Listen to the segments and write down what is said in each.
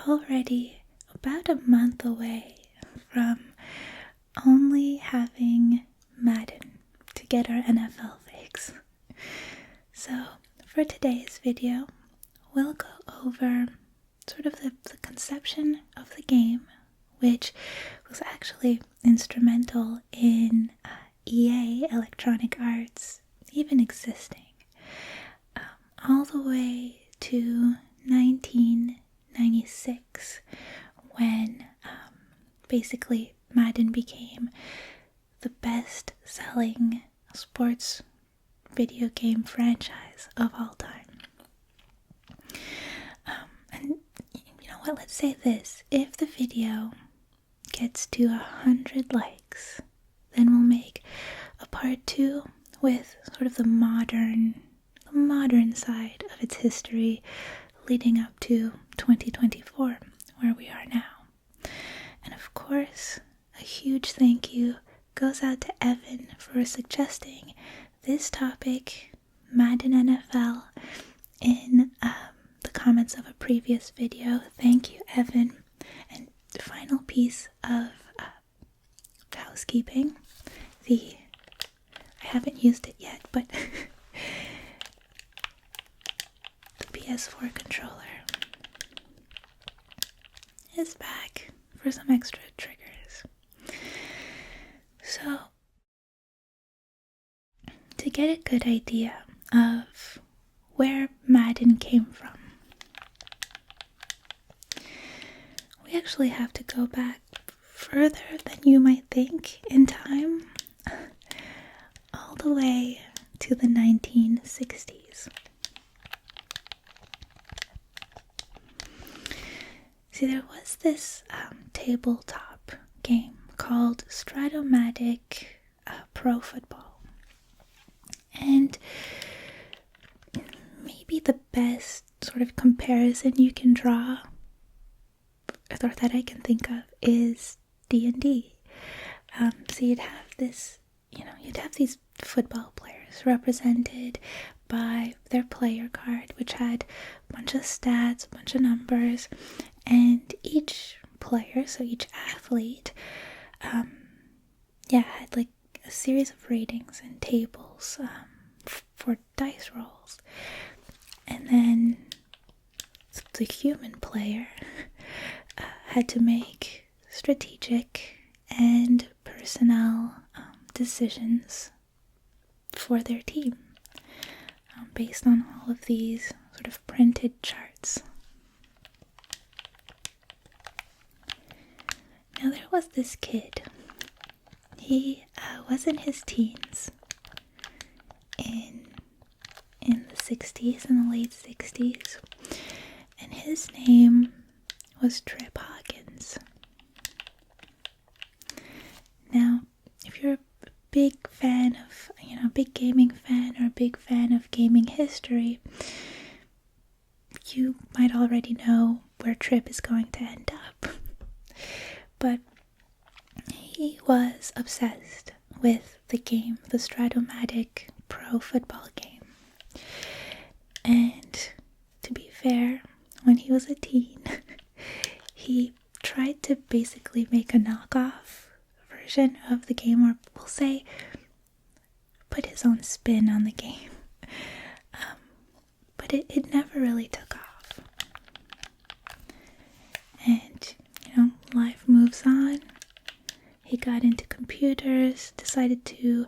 already about a month away from only having Madden to get our NFL fix. So for today's video, we'll go over sort of the conception of the game, which was actually instrumental in EA, Electronic Arts, even existing, all the way to 1996, when basically Madden became the best-selling sports video game franchise of all time. And you know what, let's say this: if the video gets to 100 likes, then we'll make a part 2 with sort of the modern side of its history leading up to 2024, where we are now. And of course, a huge thank you goes out to Evan for suggesting this topic, Madden NFL, in the comments of a previous video. Thank you, Evan. And the final piece of housekeeping, I haven't used it yet, but the PS4 Controller is back for some extra triggers. So, to get a good idea of where Madden came from, we actually have to go back further than you might think in time, all the way to the 1960s. See, there was this tabletop game called Stratomatic Pro Football, and maybe the best sort of comparison you can draw, or that I can think of, is D&D. So you'd have these football players represented by their player card, which had a bunch of stats, a bunch of numbers, and each player, so each athlete, had like a series of ratings and tables for dice rolls. And then the human player had to make strategic and personnel decisions for their team based on all of these sort of printed charts. Now there was this kid. He was in his teens in the 60s, in the late 60s, and his name was Trip Hawkins. Now, if you're a big fan of, big gaming fan, or a big fan of gaming history, you might already know where Trip is going to end up. But he was obsessed with the game, the Stratomatic Pro Football game. And to be fair, when he was a teen, he tried to basically make a knockoff version of the game, or we'll say put his own spin on the game. But it never really took off. And, life moves on. He got into computers, decided to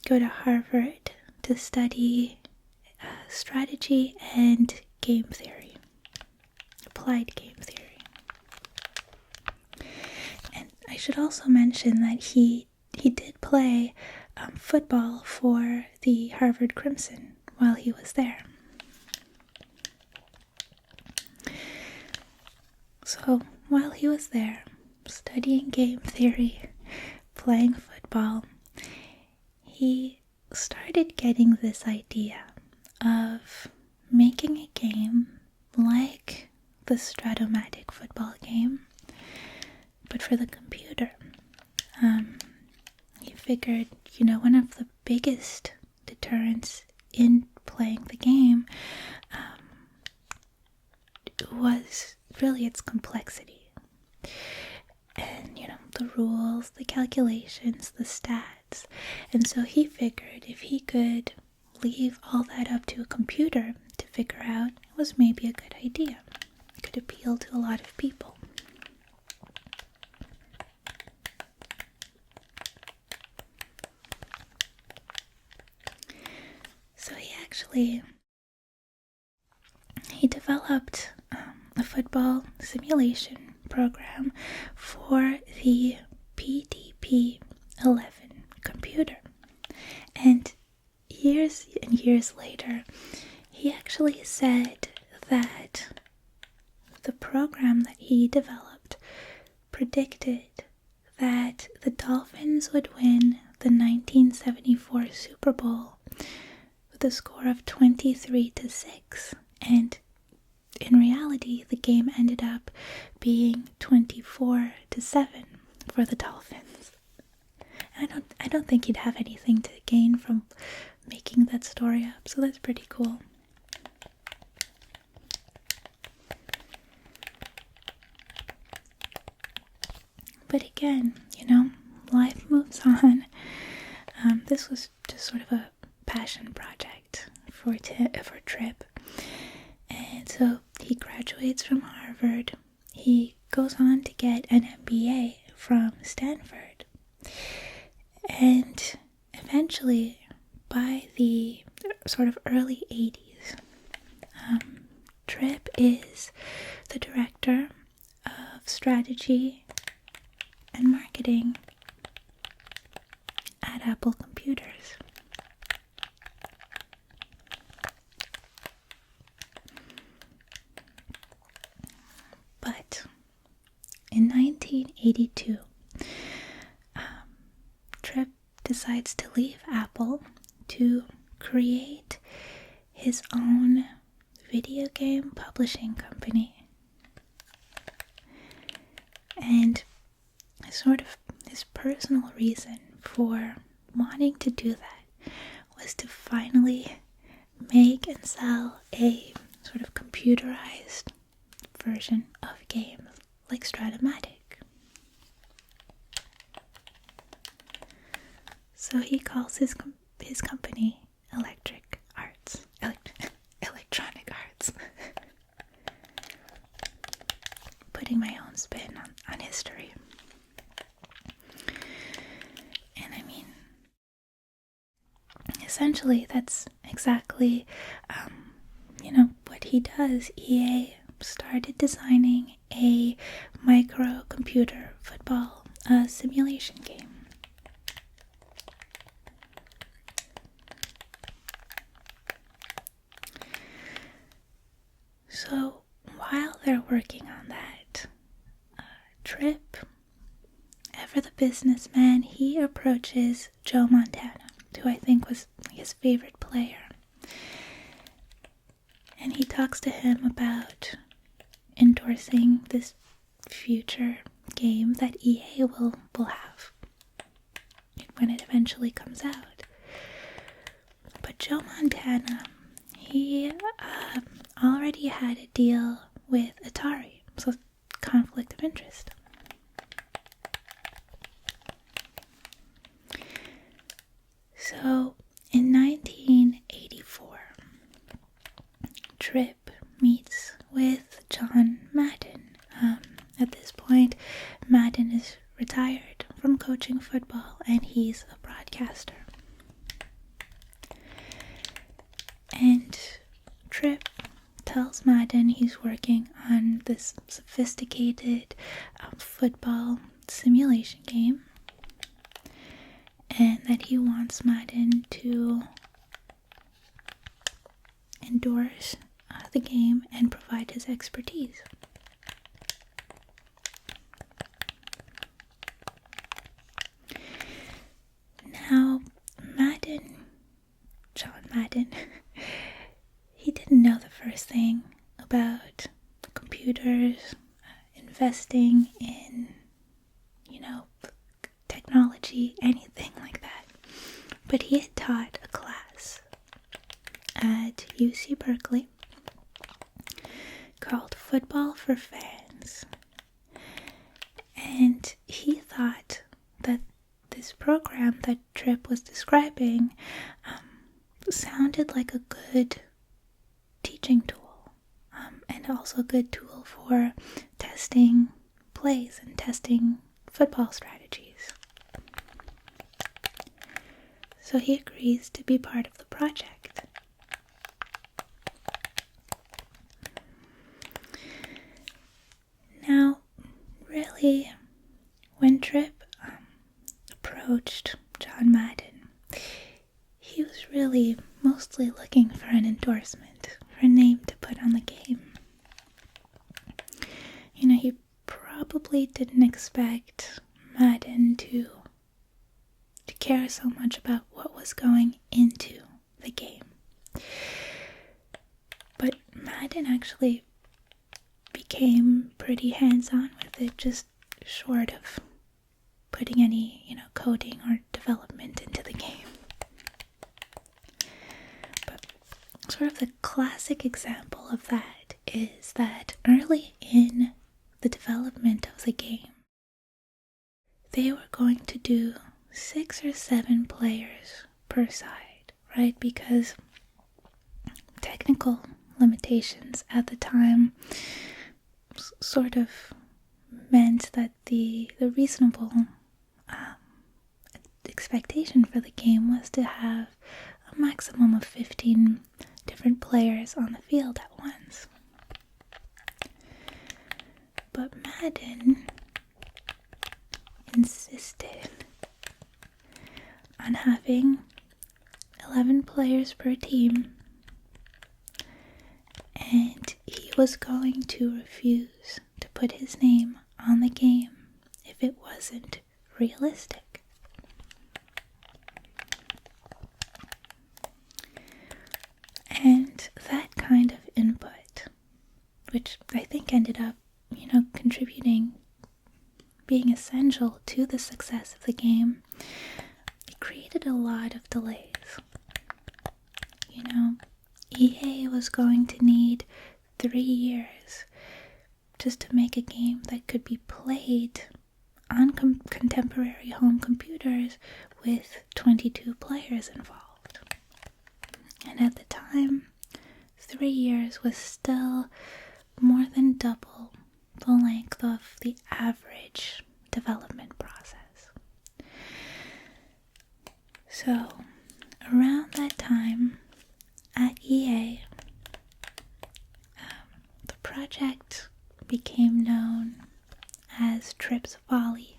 go to Harvard to study strategy and game theory, applied game theory. And I should also mention that he did play football for the Harvard Crimson while he was there. So while he was there, studying game theory, playing football, he started getting this idea of making a game like the Stratomatic football game, but for the computer. He figured, one of the biggest deterrents in playing the game was really its complexity. And, the rules, the calculations, the stats. And so he figured if he could leave all that up to a computer to figure out, it was maybe a good idea. It could appeal to a lot of people. So he developed a football simulation program for the PDP-11 computer. And years and years later, he actually said that the program that he developed predicted that the Dolphins would win the 1974 Super Bowl with a score of 23-6. And in reality, the game ended up being 24-7 for the Dolphins. I don't think he'd have anything to gain from making that story up, so that's pretty cool. But again, life moves on. This was just sort of a passion project for Tripp. And so he graduates from Harvard. He goes on to get an MBA from Stanford. And eventually, by the sort of early 80s, Tripp is the director of strategy and marketing at Apple Computers. But in 1982, Tripp decides to leave Apple to create his own video game publishing company. And sort of his personal reason for wanting to do that was to finally make and sell a sort of computerized version of games like Stratomatic. So he calls his company Electronic Arts. Putting my own spin on history. And I mean, essentially that's exactly, what he does. EA started designing a microcomputer football simulation game. So while they're working on that, Tripp, ever the businessman, he approaches Joe Montana, who I think was his favorite player. And he talks to him about endorsing this future game that EA will have when it eventually comes out. But Joe Montana, he already had a deal with Atari, so conflict of interest. So in 1984, Tripp meets with John Madden. At this point, Madden is retired from coaching football and he's a broadcaster. And Tripp tells Madden he's working on this sophisticated football simulation game and that he wants Madden to endorse the game and provide his expertise. Now, John Madden, he didn't know the first thing about computers, investing in, technology, anything like that. But he had taught a class at UC Berkeley called Football for Fans. And he thought that this program that Tripp was describing sounded like a good teaching tool, and also a good tool for testing plays and testing football strategies. So he agrees to be part of the project. Now, really, when Tripp approached John Madden, he was really mostly looking for an endorsement, for a name to put on the game. He probably didn't expect Madden to care so much about what was going into the game. But Madden actually became pretty hands-on with it, just short of putting any, coding or development into the game. But sort of the classic example of that is that early in the development of the game, they were going to do 6 or 7 players per side, right? Because technical limitations at the time sort of meant that the reasonable expectation for the game was to have a maximum of 15 different players on the field at once. But Madden insisted on having 11 players per team, and he was going to refuse to put his name on the game if it wasn't realistic. And that kind of input, which I think ended up, contributing, being essential to the success of the game, it created a lot of delays. EA was going to need 3 years just to make a game that could be played on contemporary home computers with 22 players involved. And at the time, 3 years was still more than double the length of the average development process. So, around that time, at EA, the project became known as Tripp's Folly.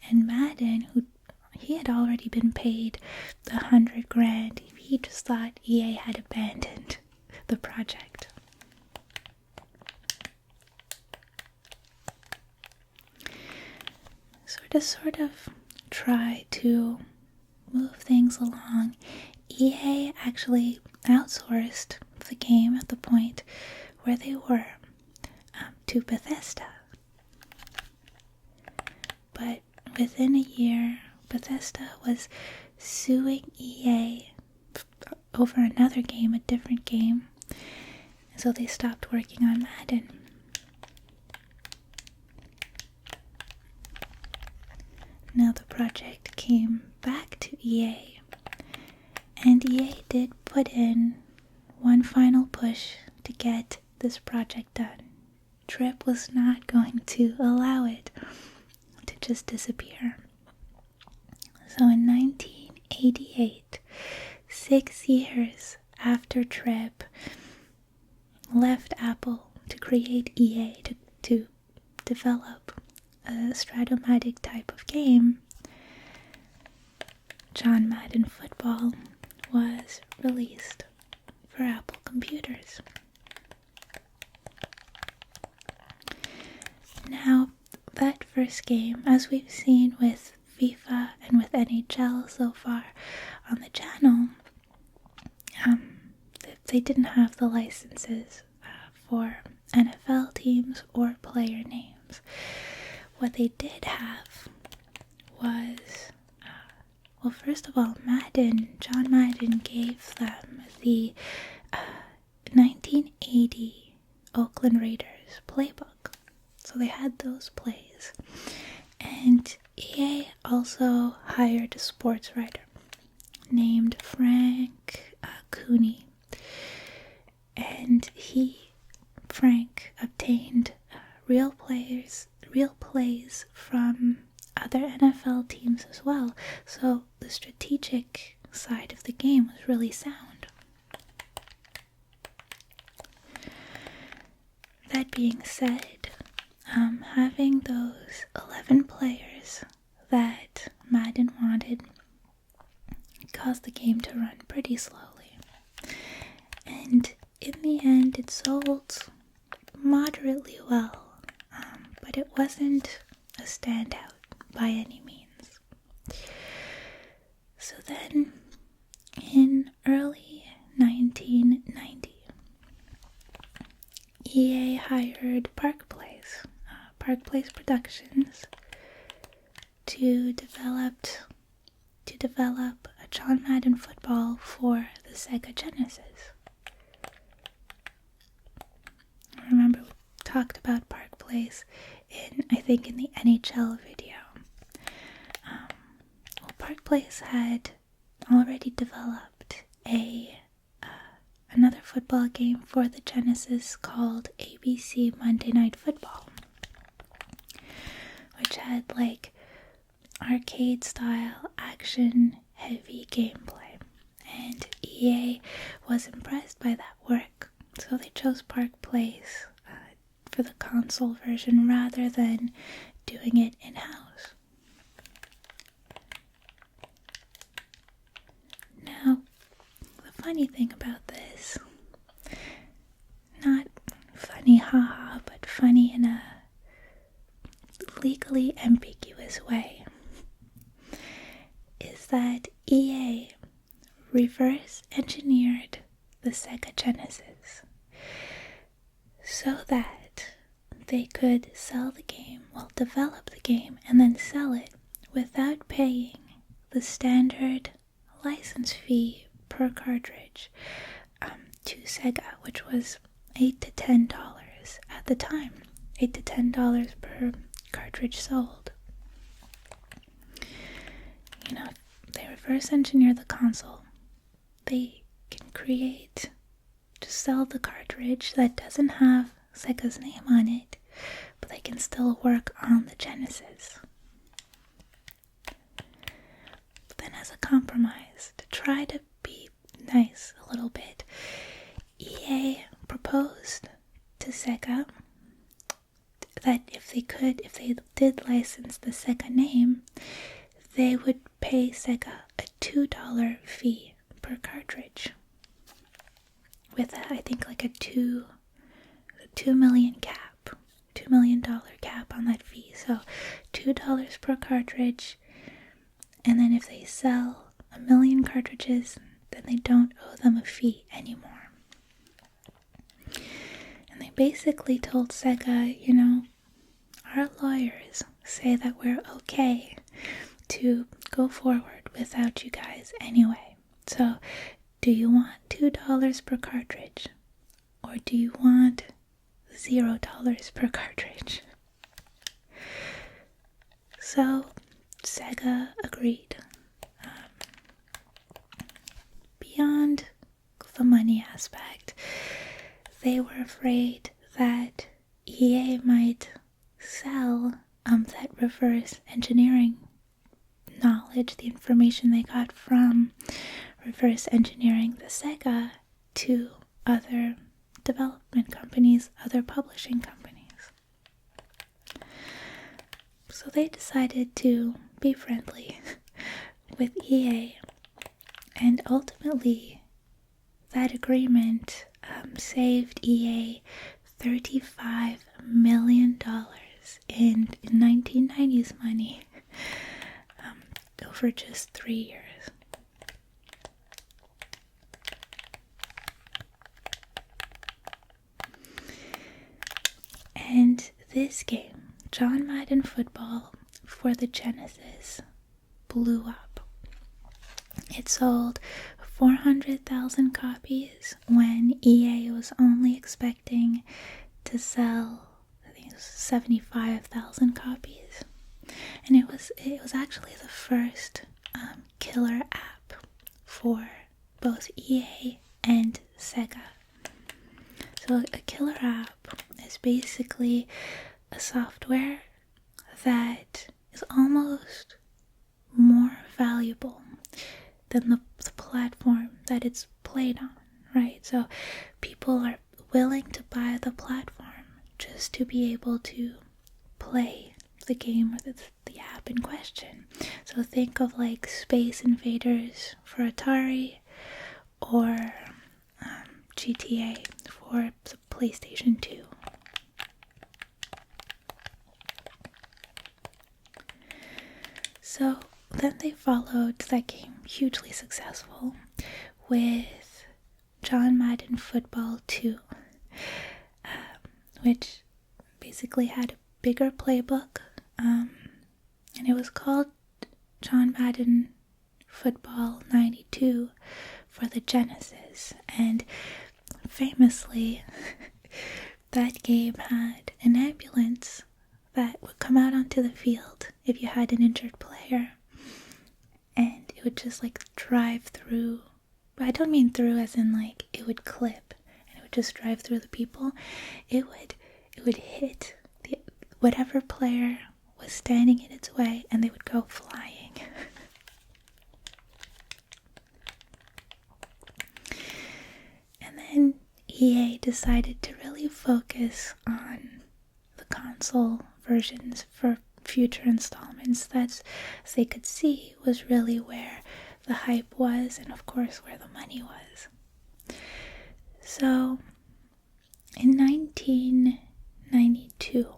And Madden, he had already been paid the $100,000, he just thought EA had abandoned the project. Sort of try to move things along, EA actually outsourced the game at the point where they were to Bethesda. But within a year, Bethesda was suing EA over another game, a different game, and so they stopped working on Madden. Now the project came back to EA, and EA did put in one final push to get this project done. Tripp was not going to allow it to just disappear. So in 1988, 6 years after Tripp left Apple to create EA, to develop a Stratomatic type of game, John Madden Football was released for Apple computers. Now, that first game, as we've seen with FIFA and with NHL so far on the channel, they didn't have the licenses for NFL teams or player names. What they did have was, first of all, John Madden gave them the 1980 Oakland Raiders playbook. So they had those plays. And EA also hired a sports writer named Frank Cooney. And Frank, obtained real plays from other NFL teams as well. So the strategic side of the game was really sound. That being said, having those 11 players that Madden wanted caused the game to run pretty slowly. And in the end, it sold moderately well, but it wasn't a standout by any means. So then, in early 1990, EA hired Park Place Productions to develop a John Madden football for the Sega Genesis. I remember we talked about Park Place in the NHL video. Park Place had already developed another football game for the Genesis called ABC Monday Night Football, which had like arcade style action heavy gameplay, and EA was impressed by that work, so they chose Park Place for the console version rather than doing it in-house. Now, the funny thing about this, not funny haha, but funny in a legally ambiguous way, is that EA reverse engineered the Sega Genesis so that they could develop the game and then sell it without paying the standard license fee per cartridge to Sega, which was $8 to $10 at the time. $8 to $10 per cartridge sold. They reverse engineer the console. They can sell the cartridge that doesn't have Sega's name on it, but they can still work on the Genesis. But then as a compromise, to try to be nice a little bit, EA proposed to Sega that if they did license the Sega name, they would pay Sega a $2 fee per cartridge, with I think like a $2 million cap, $2 million cap on that fee. So $2 per cartridge, and then if they sell 1 million cartridges, then they don't owe them a fee anymore. And they basically told Sega, our lawyers say that we're okay to go forward without you guys anyway. So, do you want $2 per cartridge? Or do you want $0 per cartridge? So, Sega agreed. Beyond the money aspect, they were afraid that EA might sell that reverse engineering knowledge, the information they got from reverse engineering the Sega, to other development companies, other publishing companies. So they decided to be friendly with EA, and ultimately that agreement saved EA $35 million in 1990s money over just 3 years. And this game, John Madden Football for the Genesis, blew up. It sold 400,000 copies when EA was only expecting to sell, I think it was 75,000 copies. And it was actually the first killer app for both EA and Sega. So a killer app is basically a software that is almost more valuable than the platform that it's played on, right? So people are willing to buy the platform just to be able to play the game or the app in question. So think of like Space Invaders for Atari or GTA for the PlayStation 2. So then they followed that game, hugely successful, with John Madden Football 2, which basically had a bigger playbook, and it was called John Madden Football 92 for the Genesis. And famously, that game had an ambulance that would come out onto the field if you had an injured player, and it would just like drive through. But I don't mean through as in like it would clip and it would just drive through the people. It would hit whatever player was standing in its way, and they would go flying. And then EA decided to really focus on the console versions for future installments. That's, as they could see, was really where the hype was, and of course where the money was. So in 1992,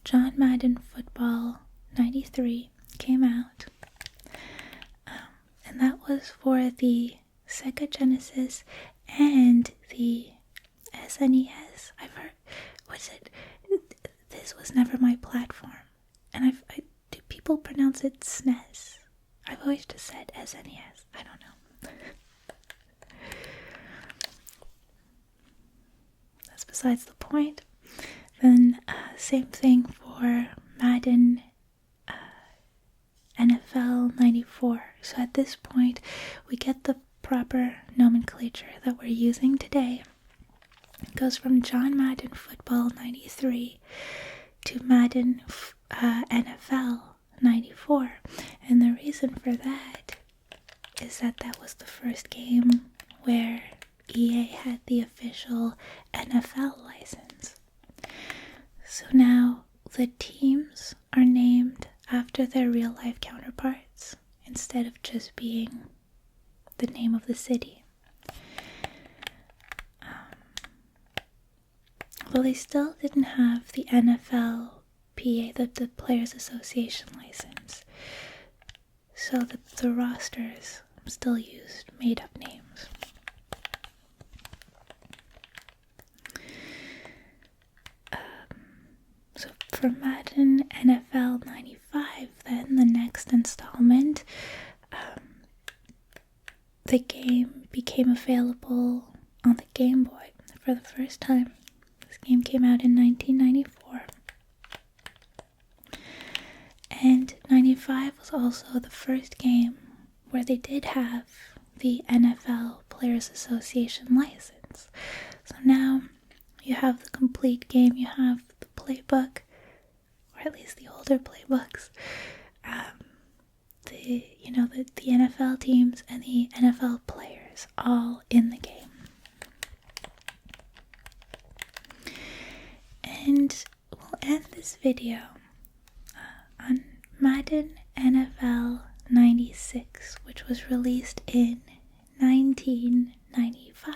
John Madden Football 93 came out, and that was for the Sega Genesis and the SNES. I've heard, this was never my platform, and do people pronounce it SNES? I've always just said SNES. I don't know. That's besides the point. Then same thing for Madden NFL 94. So at this point, we get the proper nomenclature that we're using today. It goes from John Madden Football 93 to Madden NFL 94. And the reason for that is that was the first game where EA had the official NFL license. So now the teams are named after their real-life counterparts instead of just being the name of the city. Although they still didn't have the NFLPA, the Players Association license, so the rosters still used made-up names. So for Madden NFL 95, then the next installment, the game became available on the Game Boy for the first time. This game came out in 1994. And 95 was also the first game where they did have the NFL Players Association license. So now you have the complete game, you have the playbook, or at least the older playbooks, the NFL teams and the NFL players all in the game. And we'll end this video on Madden NFL 96, which was released in 1995.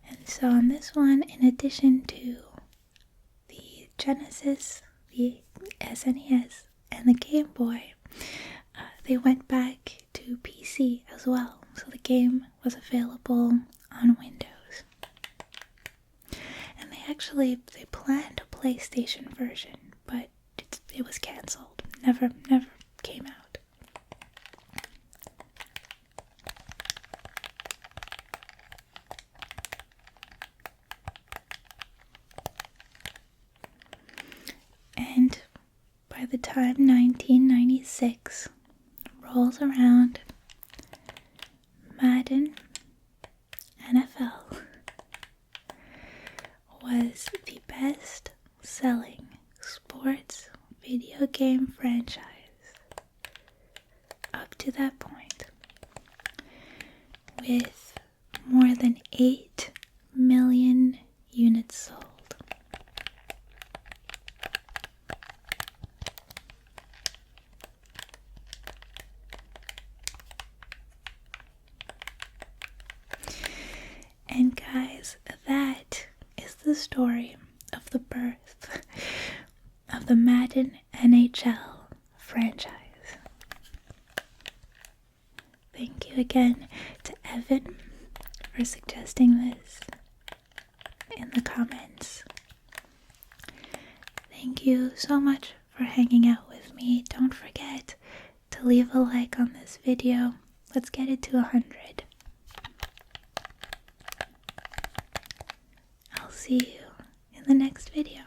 And so on this one, in addition to the Genesis, the SNES, and the Game Boy, they went back to PC as well. So the game was available on Windows. And they planned a PlayStation version, but it was cancelled. Never came out. And by the time 1996 rolls around, Madden NFL was the best-selling sports video game franchise up to that point, with more than 8 million units sold. And guys, that is the story of the birth of the Madden NHL franchise. Thank you again to Evan for suggesting this in the comments. Thank you so much for hanging out with me. Don't forget to leave a like on this video. Let's get it to 100. I'll see you in the next video.